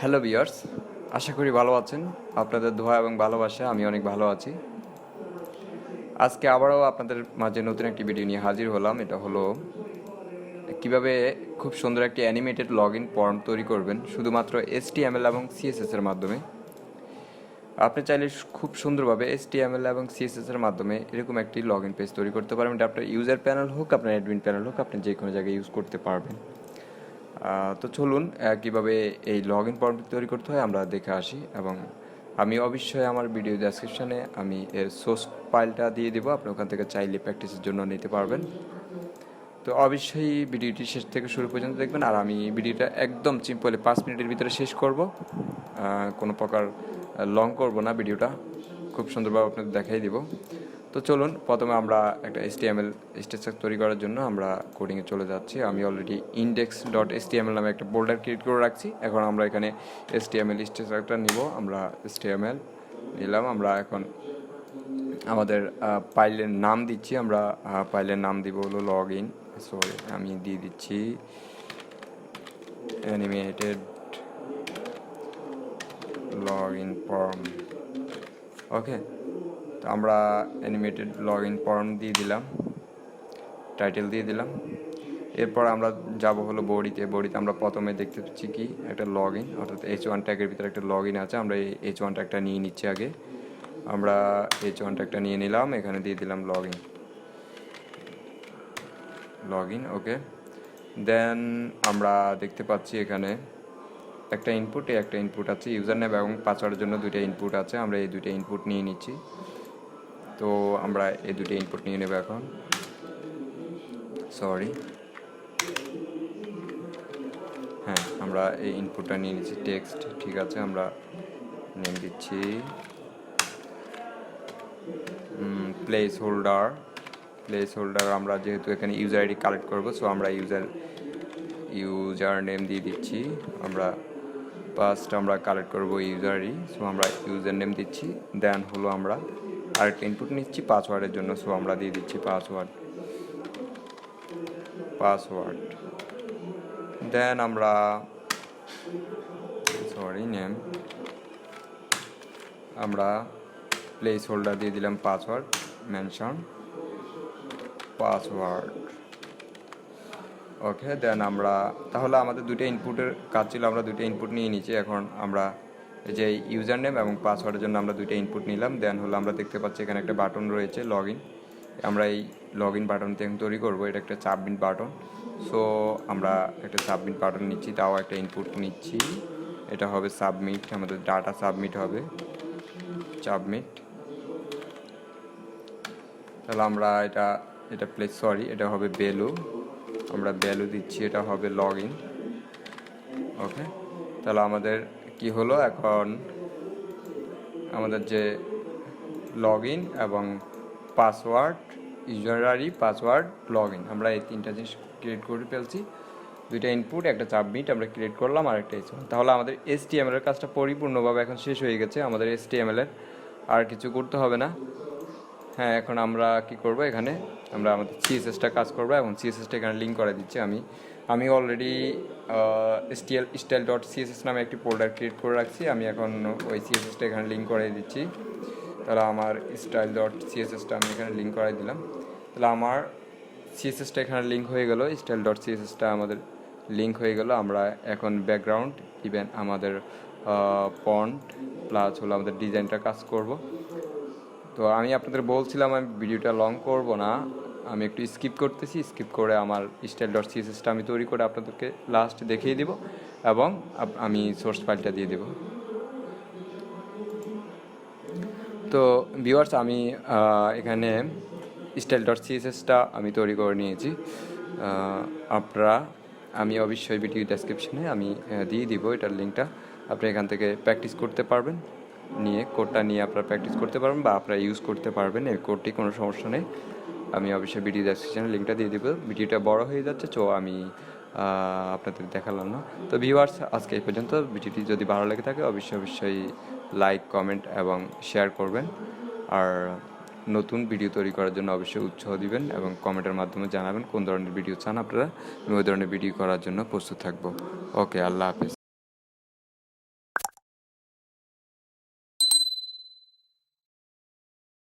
Hello viewers, আশা করি ভালো আছেন। আপনাদের দোয়া এবং ভালোবাসা আমি অনেক ভালো আছি। আজকে আবারও আপনাদের মাঝে নতুন একটি ভিডিও নিয়ে হাজির হলাম। এটা হলো কিভাবে খুব সুন্দর একটি অ্যানিমেটেড লগ ইন ফর্ম তৈরি করবেন শুধুমাত্র HTML এবং CSS এর মাধ্যমে। আপনি চাইলে খুব সুন্দরভাবে HTML এবং CSS এর মাধ্যমে এরকম একটি লগ ইন পেজ তৈরি করতে পারবেন। এটা আপনার ইউজার প্যানেল হোক, আপনার অ্যাডমিন প্যানেল হোক, আপনি যে কোনো জায়গায় ইউজ করতে পারবেন। তো চলুন কীভাবে এই লগ ইন ফর্মটি তৈরি করতে হয় আমরা দেখে আসি, এবং আমি অবশ্যই আমার ভিডিও ডেসক্রিপশানে আমি এর সোর্স ফাইলটা দিয়ে দেবো, আপনি ওখান থেকে চাইলে প্র্যাকটিসের জন্য নিতে পারবেন। তো অবশ্যই ভিডিওটি শেষ থেকে শুরু পর্যন্ত দেখবেন, আর আমি ভিডিওটা একদম সিম্পলি 5 মিনিটের ভিতরে শেষ করব, কোনো প্রকার লং করব না। ভিডিওটা খুব সুন্দরভাবে আপনাদের দেখাই দিব। তো চলুন, প্রথমে আমরা একটা HTML স্ট্রাকচার তৈরি করার জন্য আমরা কোডিংয়ে চলে যাচ্ছি। আমি অলরেডি index.html নামে একটা ফোল্ডার ক্রিয়েট করে রাখছি। এখন আমরা এখানে HTML স্ট্রাকচারটা নিব। আমরা HTML নিলাম। আমরা এখন আমাদের ফাইলের নাম দিচ্ছি। আমরা ফাইলের নাম দিব হলো আমি দিয়ে দিচ্ছি অ্যানিমেটেড লগ ইন ফর্ম। ওকে, তো আমরা অ্যানিমেটেড লগ ইন ফর্ম দিয়ে দিলাম, টাইটেল দিয়ে দিলাম। এরপর আমরা যাব হলো বডিতে আমরা প্রথমে দেখতে পাচ্ছি কি একটা লগ ইন, অর্থাৎ H1 ট্যাগের ভিতরে একটা লগ ইন আছে। আমরা এই H1 ট্যাগটা নিয়ে নিচ্ছি আগে। আমরা H1 ট্যাগটা নিয়ে নিলাম, এখানে দিয়ে দিলাম লগ ইন। ওকে, দেন আমরা দেখতে পাচ্ছি এখানে একটা ইনপুট আছে, ইউজার নেম এবং পাসওয়ার্ডের জন্য দুইটা ইনপুট আছে। আমরা এই দুইটা ইনপুট নিয়ে নিচ্ছি। তো আমরা এই দুইটা ইনপুট নিয়ে নেব এখন। হ্যাঁ, আমরা এই ইনপুটটা নিয়ে নিচ্ছি, টেক্সট। ঠিক আছে, আমরা নেম দিচ্ছি প্লেস হোল্ডার। আমরা যেহেতু এখানে ইউজার আইডি কালেক্ট করবো, সো আমরা ইউজার নেম দিয়ে দিচ্ছি। আমরা ফার্স্ট আমরা কালেক্ট করবো ইউজার আইডি, সো আমরা ইউজার নেম দিচ্ছি। দেন হলো আমরা আরেকটা ইনপুট নিচ্ছি পাসওয়ার্ডের জন্য, সো আমরা দিয়ে দিচ্ছি পাসওয়ার্ড। দেন আমরা নেম, আমরা প্লেস হোল্ডার দিয়ে দিলাম পাসওয়ার্ড, মেনশন পাসওয়ার্ড। ওকে, দেন আমরা তাহলে আমাদের দুটো ইনপুটের কাজ ছিল, আমরা দুটো ইনপুট নিয়ে নিচ্ছি। এখন আমরা যে ইউজার নেম এবং পাসওয়ার্ডের জন্য আমরা দুইটা ইনপুট নিলাম। দেন হলো আমরা দেখতে পাচ্ছি এখানে একটা বাটন রয়েছে লগ ইন। আমরা এই লগ ইন বাটনটি এখন তৈরি করবো। এটা একটা সাবমিট বাটন, সো আমরা একটা সাবমিট বাটন নিচ্ছি, তাও একটা ইনপুট নিচ্ছি। এটা হবে সাবমিট, আমাদের ডাটা সাবমিট হবে। তাহলে আমরা এটা হবে ভ্যালু, আমরা ভ্যালু দিচ্ছি, এটা হবে লগ ইন। ওকে, তাহলে আমাদের কি হলো, এখন আমাদের যে লগ ইন এবং password, user ID, password, log in, আমরা এই তিনটা জিনিস ক্রিয়েট করে ফেলছি। দুইটা ইনপুট, একটা সাবমিট আমরা ক্রিয়েট করলাম, আর একটা H1। তাহলে আমাদের HTML এর কাজটা পরিপূর্ণভাবে এখন শেষ হয়ে গেছে। আমাদের HTML এর আর কিছু করতে হবে না। হ্যাঁ, এখন আমরা কি করব, এখানে আমরা আমাদের CSSটা কাজ করবো, এবং CSSটা এখানে লিঙ্ক করে দিচ্ছি। আমি অলরেডি style.css নামে একটি ফোল্ডার ক্রিয়েট করে রাখছি। আমি এখন ওই CSSটা এখানে লিঙ্ক করে দিচ্ছি। তাহলে আমার style.cssটা আমি এখানে লিঙ্ক করে দিলাম। তাহলে আমার CSSটা এখানে লিঙ্ক হয়ে গেল, style.cssটা আমাদের লিঙ্ক হয়ে গেল। আমরা এখন ব্যাকগ্রাউন্ড, ইভেন আমাদের ফন্ট প্লাস হলো আমাদের ডিজাইনটা কাজ করব। তো আমি আপনাদের বলছিলাম আমি ভিডিওটা লং করব না, আমি একটু স্কিপ করতেছি। স্কিপ করে আমার style.cssটা আমি তৈরি করে আপনাদেরকে লাস্ট দেখিয়ে দিব, এবং আমি সোর্স ফাইলটা দিয়ে দেব। তো ভিউয়ার্স, আমি এখানে style.cssটা আমি তৈরি করে নিয়েছি। আমি অবশ্যই ভিডিও ডেসক্রিপশনে আমি দিয়ে দিব এটার লিঙ্কটা। আপনি এখান থেকে প্র্যাকটিস করতে পারবেন, কোডটা নিয়ে আপনারা প্র্যাকটিস করতে পারবেন, বা আপনারা ইউজ করতে পারবেন এই কোডটি, কোনো সমস্যা নেই। আমি অবশ্যই ভিডিও ডেসক্রিপশনে লিঙ্কটা দিয়ে দেবো। ভিডিওটা বড় হয়ে যাচ্ছে, তো আমি আপনাদের দেখালাম না। তো ভিউয়ার্স, আজকে এই পর্যন্ত। ভিডিওটি যদি ভালো লেগে থাকে অবশ্যই লাইক, কমেন্ট এবং শেয়ার করবেন। আর নতুন ভিডিও তৈরি করার জন্য অবশ্যই উৎসাহ দিবেন, এবং কমেন্টের মাধ্যমে জানাবেন কোন ধরনের ভিডিও চান আপনারা। আমি ওই ধরনের ভিডিও করার জন্য প্রস্তুত থাকবো। ওকে, আল্লাহ হাফেজ।